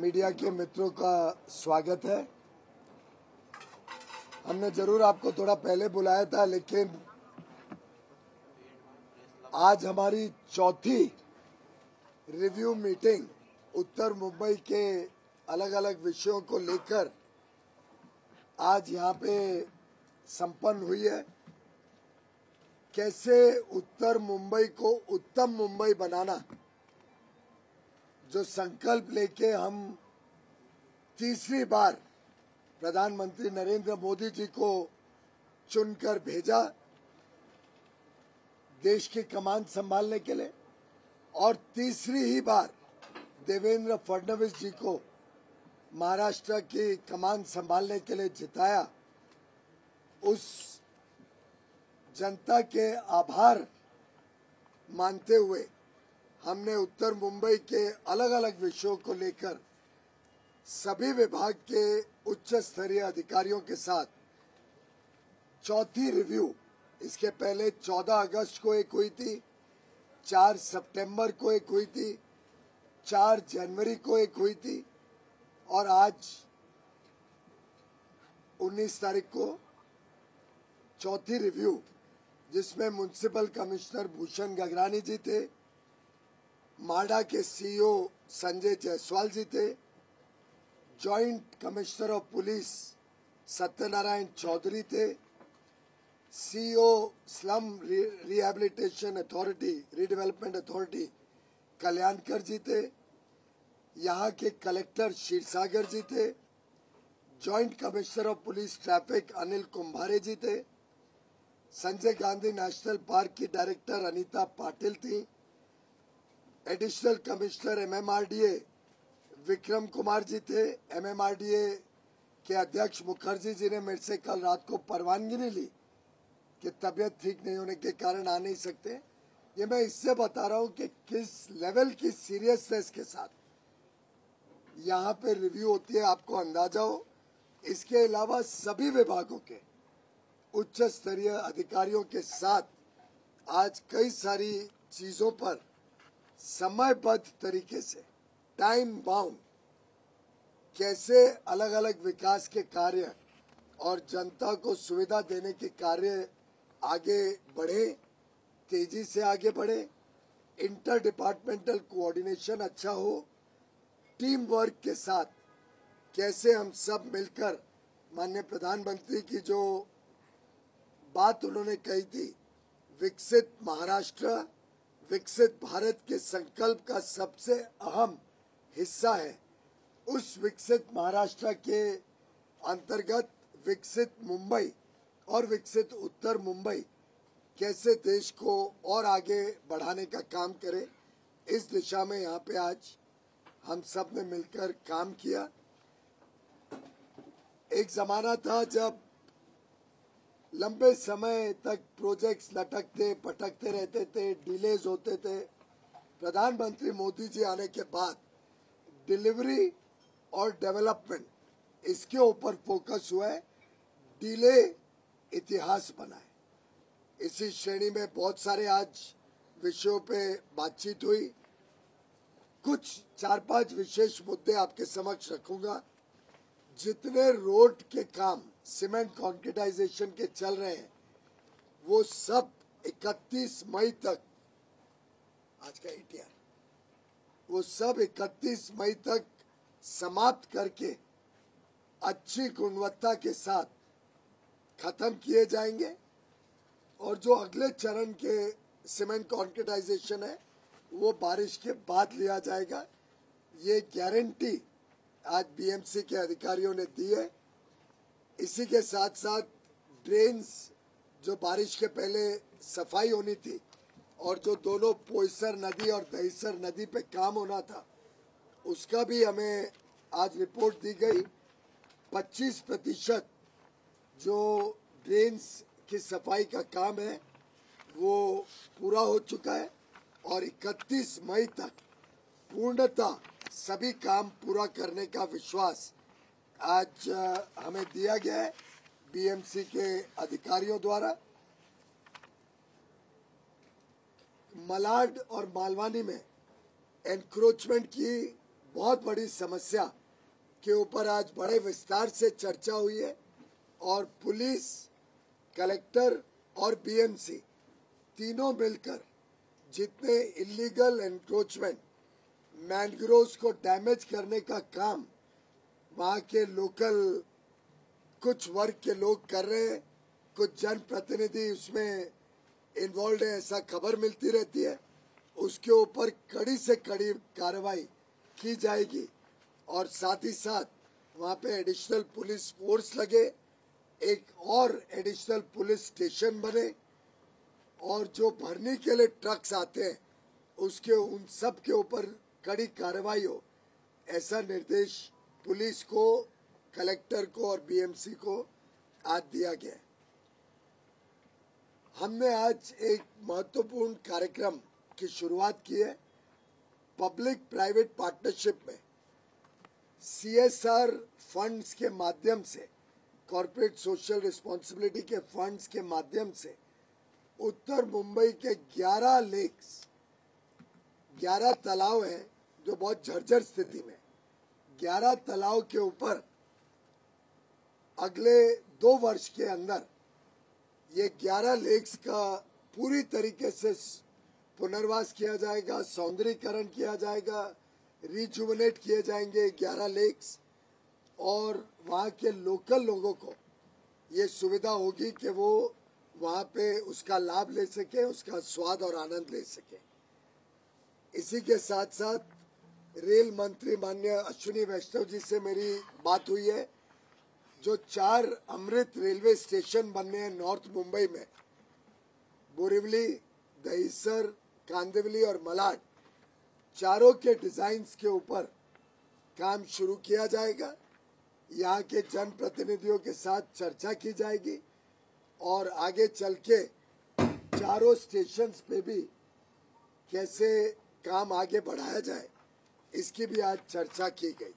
Media के मित्रों का स्वागत है। हमने जरूर आपको थोड़ा पहले बुलाया था, लेकिन आज हमारी चौथी रिव्यू मीटिंग उत्तर मुंबई के अलग अलग विषयों को लेकर आज यहाँ पे संपन्न हुई है। कैसे उत्तर मुंबई को उत्तम मुंबई बनाना, जो संकल्प लेके हम तीसरी बार प्रधानमंत्री नरेंद्र मोदी जी को चुनकर भेजा देश की कमान संभालने के लिए, और तीसरी ही बार देवेंद्र फडणवीस जी को महाराष्ट्र की कमान संभालने के लिए जिताया, उस जनता के आभार मानते हुए हमने उत्तर मुंबई के अलग अलग विषयों को लेकर सभी विभाग के उच्च स्तरीय अधिकारियों के साथ चौथी रिव्यू, इसके पहले 14 अगस्त को एक हुई थी, 4 सितंबर को एक हुई थी, 4 जनवरी को एक हुई थी, और आज 19 तारीख को चौथी रिव्यू, जिसमें म्युनिसिपल कमिश्नर भूषण गगरानी जी थे, माडा के सीईओ संजय जायसवाल जी थे, joint commissioner of police Satyanarayan Chaudhary थे, CEO slum rehabilitation authority redevelopment authority Kalyankar ji थे, यहाँ के कलेक्टर क्षीरसागर जी थे, joint commissioner of police traffic Anil Kumbhare ji थे, संजय गांधी नेशनल पार्क की डायरेक्टर अनीता पाटिल थी, additional commissioner MMRDA Vikram Kumar ji थे। एमएमआरडीए के अध्यक्ष मुखर्जी जी ने मेरे से कल रात को परवानगी नहीं ली कि तबीयत ठीक नहीं होने के कारण आ नहीं सकते। ये मैं इससे बता रहा हूँ कि किस लेवल की सीरियसनेस के साथ यहाँ पे रिव्यू होती है, आपको अंदाजा हो। इसके अलावा सभी विभागों के उच्च स्तरीय अधिकारियों के साथ आज कई सारी चीजों पर समयबद्ध तरीके से टाइम बाउंड कैसे अलग अलग विकास के कार्य और जनता को सुविधा देने के कार्य आगे बढ़े, तेजी से आगे बढ़े, इंटर डिपार्टमेंटल कोऑर्डिनेशन अच्छा हो, टीम वर्क के साथ कैसे हम सब मिलकर, माननीय प्रधानमंत्री की जो बात उन्होंने कही थी, विकसित महाराष्ट्र विकसित भारत के संकल्प का सबसे अहम हिस्सा है। उस विकसित महाराष्ट्र के अंतर्गत विकसित मुंबई और विकसित उत्तर मुंबई कैसे देश को और आगे बढ़ाने का काम करे, इस दिशा में यहाँ पे आज हम सब ने मिलकर काम किया। एक जमाना था जब लंबे समय तक प्रोजेक्ट्स लटकते पटकते रहते थे, डिलेज होते थे। प्रधानमंत्री मोदी जी आने के बाद डिलीवरी और डेवलपमेंट, इसके ऊपर फोकस हुआ है। डिले इतिहास बना है। इसी श्रेणी में बहुत सारे आज विषयों पे बातचीत हुई। कुछ 4-5 विशेष मुद्दे आपके समक्ष रखूंगा। जितने रोड के काम सीमेंट कॉन्क्रीटाइजेशन के चल रहे हैं, वो सब 31 मई तक, आज का एटीआर, वो सब 31 मई तक समाप्त करके अच्छी गुणवत्ता के साथ खत्म किए जाएंगे। और जो अगले चरण के सीमेंट कॉन्क्रीटाइजेशन है, वो बारिश के बाद लिया जाएगा। ये गारंटी आज बीएमसी के अधिकारियों ने दी है। इसी के साथ साथ ड्रेन्स, जो बारिश के पहले सफाई होनी थी और जो दोनों पोयसर नदी और दहिसर नदी पे काम होना था, उसका भी हमें आज रिपोर्ट दी गई। 25% जो ड्रेन्स की सफाई का काम है वो पूरा हो चुका है, और 31 मई तक पूर्णतः सभी काम पूरा करने का विश्वास आज हमें दिया गया है बीएमसी के अधिकारियों द्वारा। मलाड और मालवानी में एनक्रोचमेंट की बहुत बड़ी समस्या के ऊपर आज बड़े विस्तार से चर्चा हुई है और पुलिस, कलेक्टर और बीएमसी तीनों मिलकर जितने इलीगल एनक्रोचमेंट, मैनग्रोव्स को डैमेज करने का काम वहाँ के लोकल कुछ वर्ग के लोग कर रहे हैं, कुछ जनप्रतिनिधि उसमें इन्वॉल्व है, ऐसा खबर मिलती रहती है, उसके ऊपर कड़ी से कड़ी कार्रवाई की जाएगी। और साथ ही साथ वहाँ पे एडिशनल पुलिस फोर्स लगे, एक और एडिशनल पुलिस स्टेशन बने और जो भरने के लिए ट्रक्स आते हैं उसके उन सब के ऊपर कड़ी कार्रवाई हो, ऐसा निर्देश पुलिस को, कलेक्टर को और बीएमसी को आज दिया गया है। हमने आज एक महत्वपूर्ण कार्यक्रम की शुरुआत की है। पब्लिक प्राइवेट पार्टनरशिप में सीएसआर फंड्स के माध्यम से, कॉर्पोरेट सोशल रिस्पॉन्सिबिलिटी के फंड्स के माध्यम से उत्तर मुंबई के 11 लेक्स, 11 तालाब हैं जो बहुत जर्जर स्थिति में, 11 तालाब के ऊपर अगले 2 वर्ष के अंदर ये 11 लेक्स का पूरी तरीके से पुनर्वास किया जाएगा, सौंदर्यीकरण किया जाएगा, रिजुवनेट किए जाएंगे 11 लेक्स और वहाँ के लोकल लोगों को ये सुविधा होगी कि वो वहाँ पे उसका लाभ ले सके, उसका स्वाद और आनंद ले सके। इसी के साथ साथ रेल मंत्री माननीय अश्विनी वैष्णव जी से मेरी बात हुई है। जो 4 अमृत रेलवे स्टेशन बनने हैं नॉर्थ मुंबई में, बोरीवली, दहिसर, कांदिवली और मलाड, चारों के डिजाइन्स के ऊपर काम शुरू किया जाएगा। यहाँ के जनप्रतिनिधियों के साथ चर्चा की जाएगी और आगे चल के चारों स्टेशंस पे भी कैसे काम आगे बढ़ाया जाए, इसकी भी आज चर्चा की गई।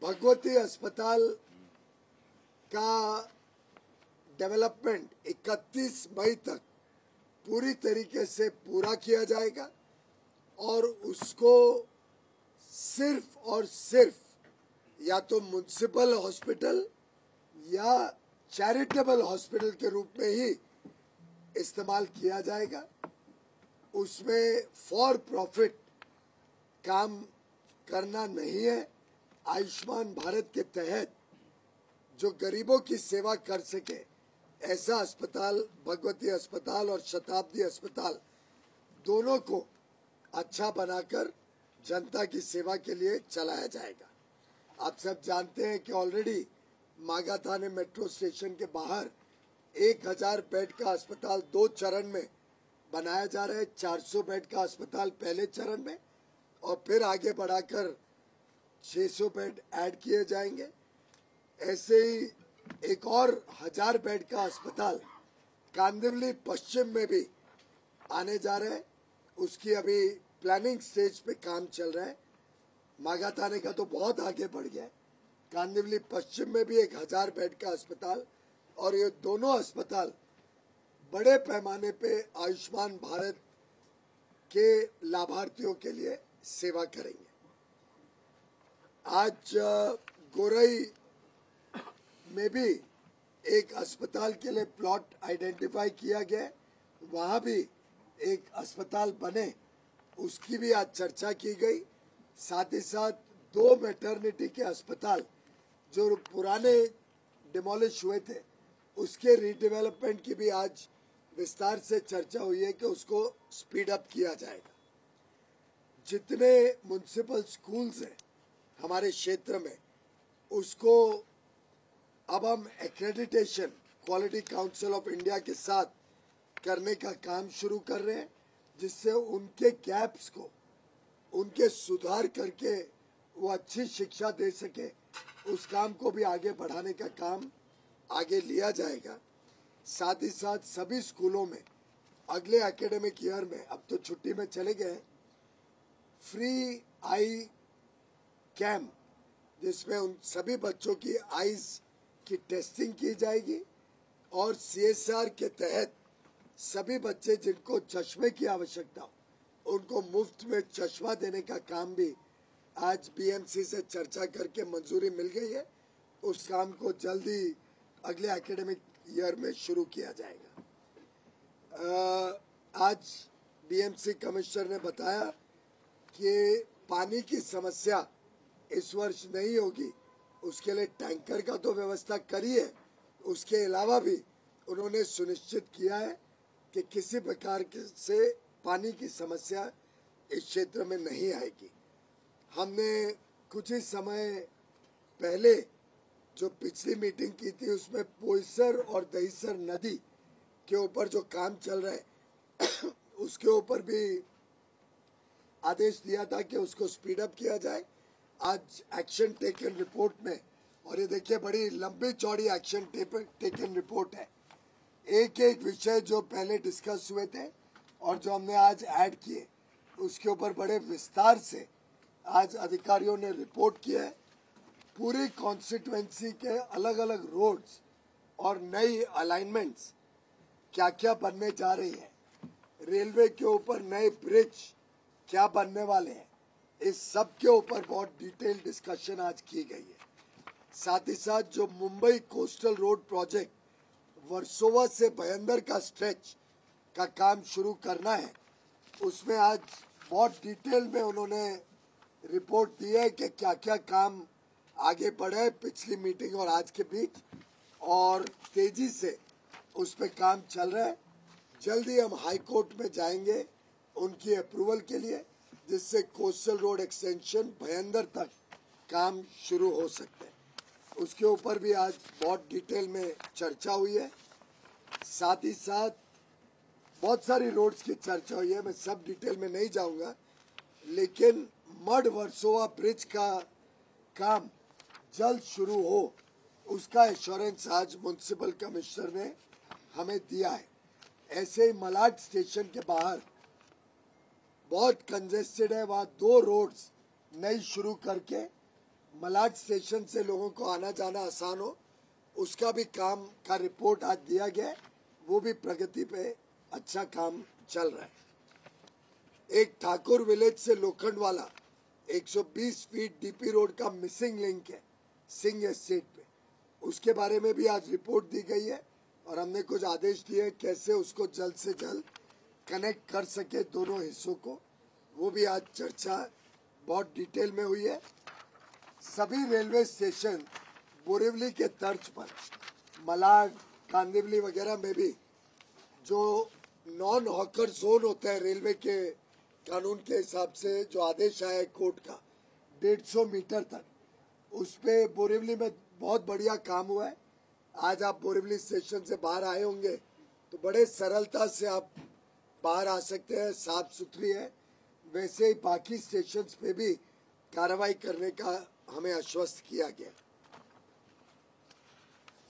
भगवती अस्पताल का डेवलपमेंट 31 मई तक पूरी तरीके से पूरा किया जाएगा और उसको सिर्फ और सिर्फ या तो म्युनिसिपल हॉस्पिटल या चैरिटेबल हॉस्पिटल के रूप में ही इस्तेमाल किया जाएगा। उसमें फॉर प्रॉफिट काम करना नहीं है। आयुष्मान भारत के तहत जो गरीबों की सेवा कर सके, ऐसा अस्पताल, भगवती अस्पताल और शताब्दी अस्पताल दोनों को अच्छा बनाकर जनता की सेवा के लिए चलाया जाएगा। आप सब जानते हैं कि ऑलरेडी मागाथाने मेट्रो स्टेशन के बाहर 1000 बेड का अस्पताल 2 चरण में बनाया जा रहा है। 400 बेड का अस्पताल पहले चरण में और फिर आगे बढ़ाकर 600 बेड ऐड किए जाएंगे। ऐसे ही एक और 1000 बेड का अस्पताल कांदिवली पश्चिम में भी आने जा रहा है। उसकी अभी प्लानिंग स्टेज पे काम चल रहा है। मागाथाने का तो बहुत आगे बढ़ गया है। कांदिवली पश्चिम में भी एक 1000 बेड का अस्पताल, और ये दोनों अस्पताल बड़े पैमाने पे आयुष्मान भारत के लाभार्थियों के लिए सेवा करेंगे। आज गोरई में भी एक अस्पताल के लिए प्लॉट आइडेंटिफाई किया गया, वहाँ भी एक अस्पताल बने, उसकी भी आज चर्चा की गई। साथ ही साथ 2 मैटरनिटी के अस्पताल जो पुराने डिमोलिश हुए थे, उसके रीडेवलपमेंट की भी आज विस्तार से चर्चा हुई है कि उसको स्पीड अप किया जाएगा। जितने म्युनिसिपल स्कूल्स हैं हमारे क्षेत्र में, उसको अब हम accreditation quality council of India के साथ करने का काम शुरू कर रहे हैं, जिससे उनके गैप्स को, उनके सुधार करके वो अच्छी शिक्षा दे सके, उस काम को भी आगे बढ़ाने का काम आगे लिया जाएगा। साथ ही साथ सभी स्कूलों में अगले एकेडमिक ईयर में, अब तो छुट्टी में चले गए, फ्री आई कैंप, जिसमें उन सभी बच्चों की आईज की टेस्टिंग की जाएगी और सीएसआर के तहत सभी बच्चे जिनको चश्मे की आवश्यकता हो, उनको मुफ्त में चश्मा देने का काम भी आज बीएमसी से चर्चा करके मंजूरी मिल गई है। उस काम को जल्दी अगले एकेडमिक ईयर में शुरू किया जाएगा। आज बीएमसी कमिश्नर ने बताया कि पानी की समस्या इस वर्ष नहीं होगी, उसके लिए टैंकर का तो व्यवस्था करी है, उसके अलावा भी उन्होंने सुनिश्चित किया है कि किसी प्रकार से पानी की समस्या इस क्षेत्र में नहीं आएगी। हमने कुछ ही समय पहले जो पिछली मीटिंग की थी उसमें पोईसर और दहीसर नदी के ऊपर जो काम चल रहा है उसके ऊपर भी आदेश दिया था कि उसको स्पीड अप किया जाए। आज एक्शन टेकन रिपोर्ट में, और ये देखिए बड़ी लंबी चौड़ी एक्शन टेकन रिपोर्ट है, एक एक विषय जो पहले डिस्कस हुए थे और जो हमने आज ऐड किए उसके ऊपर बड़े विस्तार से आज अधिकारियों ने रिपोर्ट किया है। पूरी कॉन्स्टिट्यूएंसी के अलग अलग रोड्स और नई अलाइनमेंट्स क्या क्या बनने जा रही है, रेलवे के ऊपर नए ब्रिज क्या बनने वाले हैं, इस सब के ऊपर बहुत डिटेल डिस्कशन आज की गई है। साथ ही साथ जो Mumbai coastal road project Versova से भयंदर का स्ट्रेच का काम शुरू करना है, उसमें आज बहुत डिटेल में उन्होंने रिपोर्ट दी है कि क्या क्या काम आगे बढ़े पिछली मीटिंग और आज के बीच, और तेजी से उस पर काम चल रहा है। जल्दी हम हाई कोर्ट में जाएंगे उनकी अप्रूवल के लिए, जिससे कोस्टल रोड एक्सटेंशन भयंदर तक काम शुरू हो सकते हैं। उसके ऊपर भी आज बहुत डिटेल में चर्चा हुई है। साथ ही साथ बहुत सारी रोड्स की चर्चा हुई है, मैं सब डिटेल में नहीं जाऊंगा, लेकिन मड वर्सोवा ब्रिज का काम जल्द शुरू हो उसका एश्योरेंस आज म्युनिसिपल कमिश्नर ने हमें दिया है। ऐसे ही मलाड स्टेशन के बाहर बहुत कंजेस्टेड है, वहाँ 2 रोड्स नई शुरू करके मलाड स्टेशन से लोगों को आना जाना आसान हो, उसका भी काम का रिपोर्ट आज दिया गया है। वो भी प्रगति पे अच्छा काम चल रहा है। एक ठाकुर विलेज से लोखंडवाला 120 फीट डीपी रोड का मिसिंग लिंक है सिंह एस्टेट पे, उसके बारे में भी आज रिपोर्ट दी गई है और हमने कुछ आदेश दिए कैसे उसको जल्द से जल्द कनेक्ट कर सके दोनों हिस्सों को, वो भी आज चर्चा बहुत डिटेल में हुई है। सभी रेलवे स्टेशन बोरिवली के तर्ज पर मलाड, कांदिवली वगैरह में भी जो नॉन हॉकर जोन होता है रेलवे के कानून के हिसाब से जो आदेश आया है कोर्ट का 150 मीटर तक, उस पे बोरिवली में बहुत बढ़िया काम हुआ है। आज आप बोरिवली स्टेशन से बाहर आए होंगे तो बड़े सरलता से आप बाहर आ सकते हैं, साफ सुथरी है। वैसे ही बाकी स्टेशंस पे भी कार्रवाई करने का हमें आश्वस्त किया गया।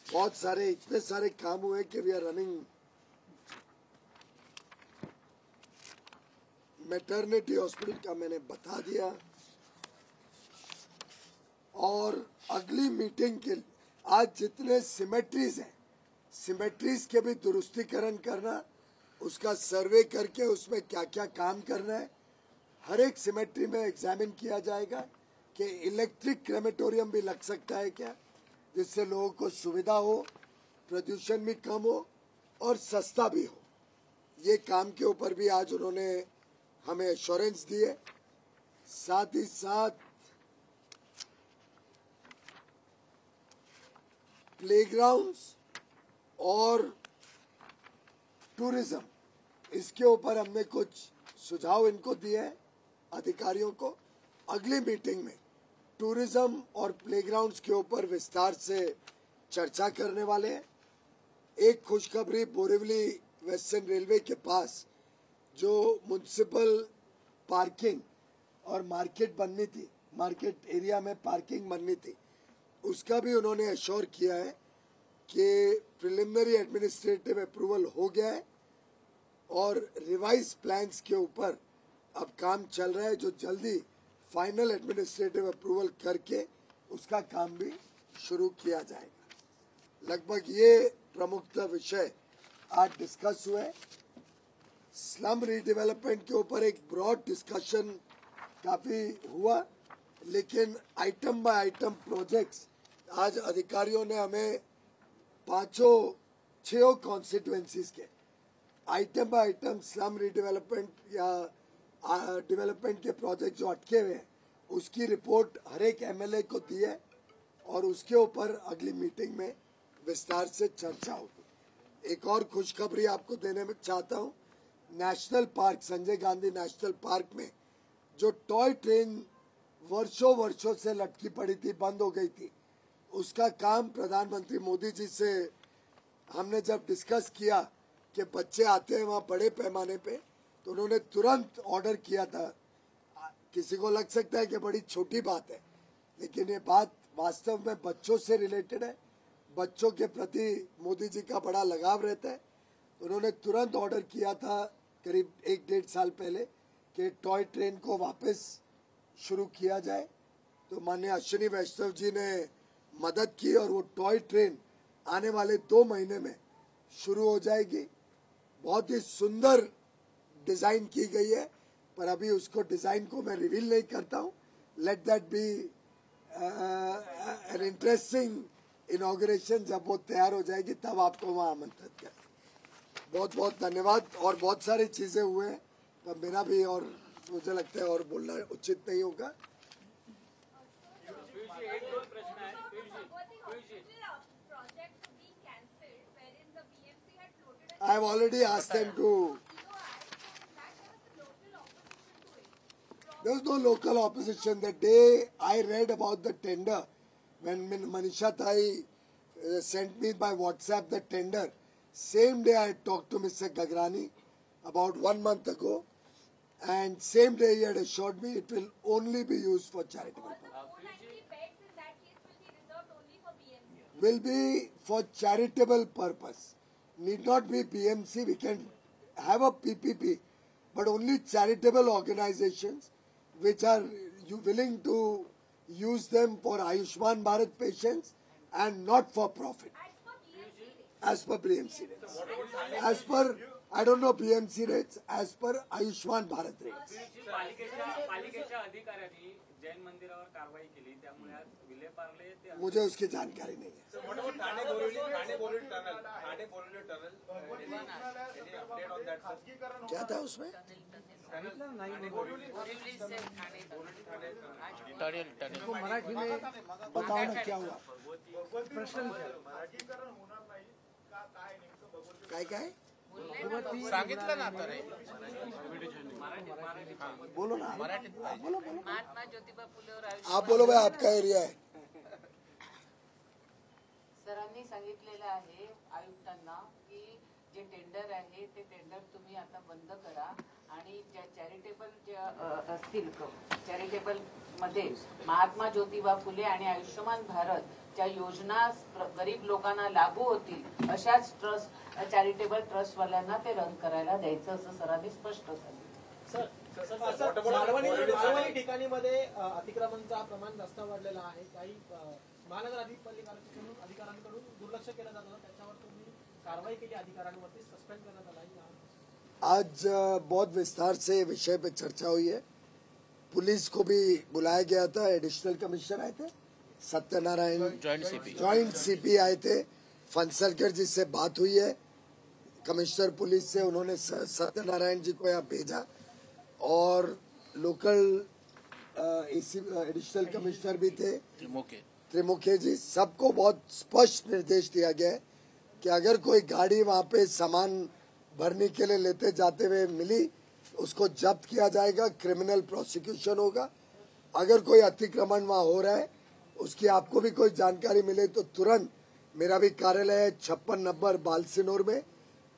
बहुत सारे इतने सारे काम हुए कि we are running. Maternity hospital का मैंने बता दिया, और अगली मीटिंग के आज जितने सिमेट्रीज हैं, सिमेट्रीज के भी दुरुस्तीकरण करना, उसका सर्वे करके उसमें क्या क्या काम करना है, हर एक सिमेट्री में एग्जामिन किया जाएगा कि इलेक्ट्रिक क्रेमेटोरियम भी लग सकता है क्या, जिससे लोगों को सुविधा हो, प्रदूषण भी कम हो और सस्ता भी हो। ये काम के ऊपर भी आज उन्होंने हमें एश्योरेंस दिए। साथ ही साथ प्लेग्राउंड्स और टूरिज्म, इसके ऊपर हमने कुछ सुझाव इनको दिए हैं अधिकारियों को। अगली मीटिंग में टूरिज्म और प्लेग्राउंड्स के ऊपर विस्तार से चर्चा करने वाले हैं। एक खुशखबरी, बोरिवली वेस्टर्न रेलवे के पास जो म्युनिसिपल पार्किंग और मार्केट बननी थी, मार्केट एरिया में पार्किंग बननी थी, उसका भी उन्होंने एश्योर किया है कि प्रिलिमिनरी एडमिनिस्ट्रेटिव अप्रूवल हो गया है और रिवाइज प्लान्स के ऊपर अब काम चल रहा है, जो जल्दी फाइनल एडमिनिस्ट्रेटिव अप्रूवल करके उसका काम भी शुरू किया जाएगा। लगभग ये प्रमुखतः विषय आज डिस्कस हुए। स्लम रीडेवलपमेंट के ऊपर एक ब्रॉड डिस्कशन काफी हुआ, लेकिन आइटम बाय आइटम प्रोजेक्ट्स आज अधिकारियों ने हमें 6 कॉन्स्टिट्यूएंसीज के item by item slum redevelopment या डेवलपमेंट के प्रोजेक्ट जो अटके हुए हैं उसकी रिपोर्ट हर एक एमएलए को दी है और उसके ऊपर अगली मीटिंग में विस्तार से चर्चा होगी। एक और खुशखबरी आपको देने में चाहता हूँ, national park Sanjay Gandhi national park में जो टॉय ट्रेन वर्षों से लटकी पड़ी थी, बंद हो गई थी, उसका काम प्रधानमंत्री मोदी जी से हमने जब डिस्कस किया कि बच्चे आते हैं वहाँ बड़े पैमाने पे, तो उन्होंने तुरंत ऑर्डर किया था। किसी को लग सकता है कि बड़ी छोटी बात है, लेकिन ये बात वास्तव में बच्चों से रिलेटेड है। बच्चों के प्रति मोदी जी का बड़ा लगाव रहता है। उन्होंने तुरंत ऑर्डर किया था करीब 1-1.5 साल पहले कि टॉय ट्रेन को वापस शुरू किया जाए। तो माननीय अश्विनी वैष्णव जी ने मदद की और वो टॉय ट्रेन आने वाले 2 महीने में शुरू हो जाएगी। बहुत ही सुंदर डिजाइन की गई है, पर अभी उसको डिजाइन को मैं रिवील नहीं करता हूँ। Let that be an interesting inauguration. जब वो तैयार हो जाएगी तब आपको वहाँ आमंत्रित करें। बहुत बहुत धन्यवाद। और बहुत सारी चीजें हुए हैं, पर मेरा भी और मुझे लगता है और बोलना उचित नहीं होगा। I have already asked them to. There was no local opposition. The day I read about the tender, when Manisha Thai sent me by WhatsApp the tender, same day I talked to Mr. Gagrani about 1 month ago, and same day he had assured me it will only be used for charitable purpose. Will be for charitable purpose. Need not be BMC. We can have a PPP, but only charitable organizations which are willing to use them for Ayushman Bharat patients and not for profit. As per BMC rates. As per, I don't know BMC rates, as per Ayushman Bharat rates. मुझे उसकी जानकारी नहीं है। क्या था उसमें? मराठी में बताओ ना क्या हुआ? काय सांगितलं ना आता रे बोलो ना, बोलो महात्मा ज्योतिबा फुले और आप बोलो भाई, आपका एरिया है। सरांनी सांगितलेलं आहे आयुक्तांना की जे टेंडर आहे ते टेंडर तुम्ही आता बंद करा आणि ज्या चॅरिटेबल ज्या असतील चॅरिटेबल मध्ये महात्मा ज्योतिबा फुले आणि आयुष्यमान भारत ज्या योजना गरीब लोकांना लागू होतील अशाच ट्रस्ट चॅरिटेबल ट्रस्ट वाल्यांना ते रन करायला द्यायचं असं सरांनी स्पष्ट सांगितलं। सार्वजनिक ठिकाणीमध्ये अतिक्रमणाचा प्रमाण जास्त वाढलेला आहे। काही महानगरपालिकेकडून अधिकाऱ्यांकडून दुर्लक्ष केलं जात होतं, त्याच्यावर तुम्ही कारवाई केली, अधिकाऱ्यांवरती सस्पेंड करण्यात आला आहे। आज बहुत विस्तार से विषय पे चर्चा हुई है। पुलिस को भी बुलाया गया था, एडिशनल कमिश्नर आए थे, सत्यनारायण जॉइंट सीपी आए थे, फंसलकर जी से बात हुई है कमिश्नर पुलिस से, उन्होंने सत्यनारायण जी को यहाँ भेजा और लोकल एडिशनल कमिश्नर भी थे त्रिमुखे जी, सबको बहुत स्पष्ट निर्देश दिया गया है कि अगर कोई गाड़ी वहाँ पे सामान भरने के लिए लेते जाते हुए मिली उसको जब्त किया जाएगा, क्रिमिनल प्रोसिक्यूशन होगा। अगर कोई अतिक्रमण वहाँ हो रहा है उसकी आपको भी कोई जानकारी मिले तो तुरंत, मेरा भी कार्यालय है 56 नंबर बालसिनोर में,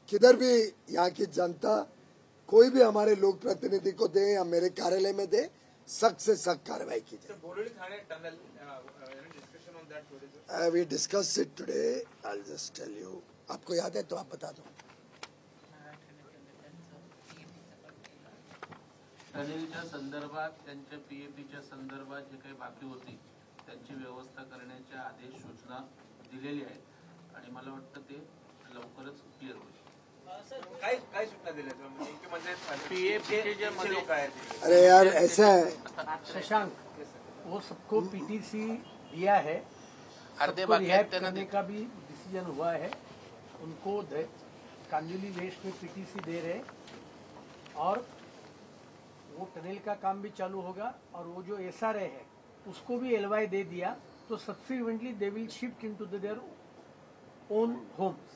किधर भी यहाँ की जनता कोई भी हमारे लोक प्रतिनिधि को दे या मेरे कार्यालय में दे, सख्त से सख्त कार्रवाई की जाए। We discuss it today, I will just tell you. आपको याद है तो आप बता दो। टनेलच्या संदर्भात, त्यांच्या पीएपीच्या संदर्भात जे काही बाकी होती त्यांची व्यवस्था करण्याचे आदेश सूचना दिलेली आहेत आणि मला वाटतं ते लवकरच क्लिअर होईल। काय काय सूचना दिल्या म्हणजे PFC जे मध्ये लोक आहेत अरे यार ऐसा है, शशांक, वो सबको पीटीसी दिया है, अर्धे सबको बाकी रिहाइव आहेत त्यांना करने का भी डिसीजन हुआ है। उनको कांजुली वेस्ट में पीटीसी दे रहे, और वो टनल का काम भी चालू होगा, और वो जो SRA है उसको भी LY दे दिया, तो subsequently they will shift into their own homes.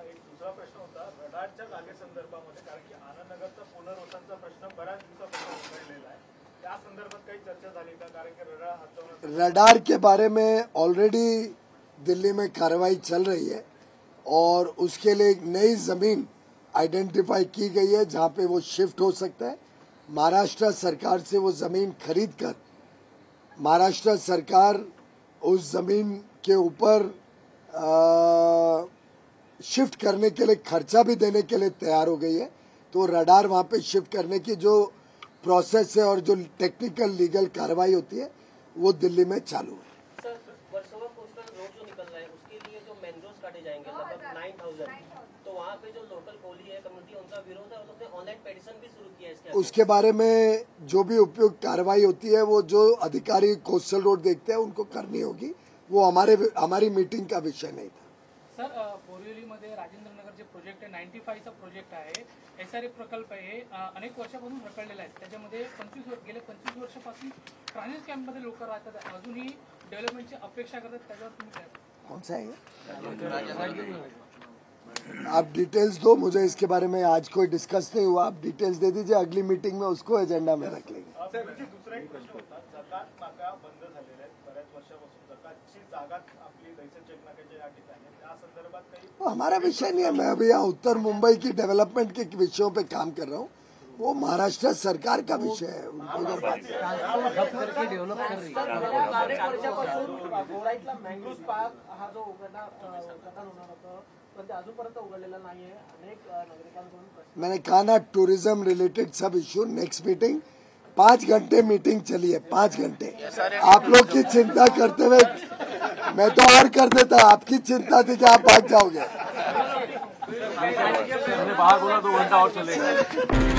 एक दुसरा प्रश्न होता रडारच्या जागेसंदर्भामध्ये, कारण की आनंदनगरचा पुनर्वसनचा प्रश्न बऱ्याच दिवसापासून उभरलेला आहे, त्या संदर्भात काही चर्चा झाली का? कारण की रडार हटवण्याचा रडार के बारे में ऑलरेडी दिल्ली में कार्रवाई चल रही है और उसके लिए एक नई जमीन आइडेंटिफाई की गई है जहां पे वो शिफ्ट हो सकता है। महाराष्ट्र सरकार से वो जमीन खरीद कर महाराष्ट्र सरकार उस जमीन के ऊपर शिफ्ट करने के लिए खर्चा भी देने के लिए तैयार हो गई है। तो रडार वहां पे शिफ्ट करने की जो प्रोसेस है और जो टेक्निकल लीगल कार्रवाई होती है वो दिल्ली में चालू है। सर, वर्सोवा कोस्टल रोड जो निकल रहा है उसके लिए जो मैनग्रोव्स काटे जाएंगे लगभग 9000, तो वहाँ पे जो लोकल कोली है कम्युनिटी उनका विरोध है, और उन्होंने ऑनलाइन पेटिशन भी शुरू किया है इसके। उसके बारे में जो भी उपयुक्त कार्रवाई होती है वो जो अधिकारी कोस्टल रोड देखते हैं उनको करनी होगी, वो हमारी मीटिंग का विषय नहीं था। सर, बोरिवलीमध्ये राजेंद्र नगर जे प्रोजेक्ट आहे 95चा प्रोजेक्ट आहे, SRA प्रकल्प आहे, अनेक वर्षापासून रखडलेला आहे। त्याच्यामध्ये गेले 25 वर्षापासून ट्रान्झिट कॅम्पमध्ये लोक राहतात, अजूनही डेव्हलपमेंटची अपेक्षा करतात, त्याच्यावर तुम्ही काय? कौन सा है? आप डिटेल्स दो मुझे, इसके बारे में आज कोई डिस्कस नहीं हुआ, आप डिटेल्स दे दीजिए, अगली मीटिंग में उसको एजेंडा में रख लेंगे। दुसरा एक प्रश्न होता, जकात नाका बंद झालेले आहेत बऱ्याच वर्षापासून, जकातची जागा आपली दैसे चेक नाक्याच्या या ठिकाणी, त्या संदर्भात काही वो हमारा विषय नहीं है। मैं अभी यहाँ उत्तर मुंबई की डेवलपमेंट के विषयों पे काम कर रहा हूँ, वो महाराष्ट्र सरकार का विषय है। डेव्हलप कर रही है। अनेक वर्षापासून गोराईतला मँग्रोव्ह पार्क हा जो उघडणार होता, पण ते अजूनपर्यंत उघडलेला नाहीये। अनेक नागरिकांकडून प्रश्न मैंने कहा ना, टूरिज्म रिलेटेड सब इश्यू, नेक्स्ट मीटिंग 5 घंटे मीटिंग चली है, 5 घंटे। आप लोग की चिंता करते हुए मैं तो और कर देता, आपकी चिंता थी कि आप भाग जाओगे। बाहर बोला 2 घंटा और चलेगा।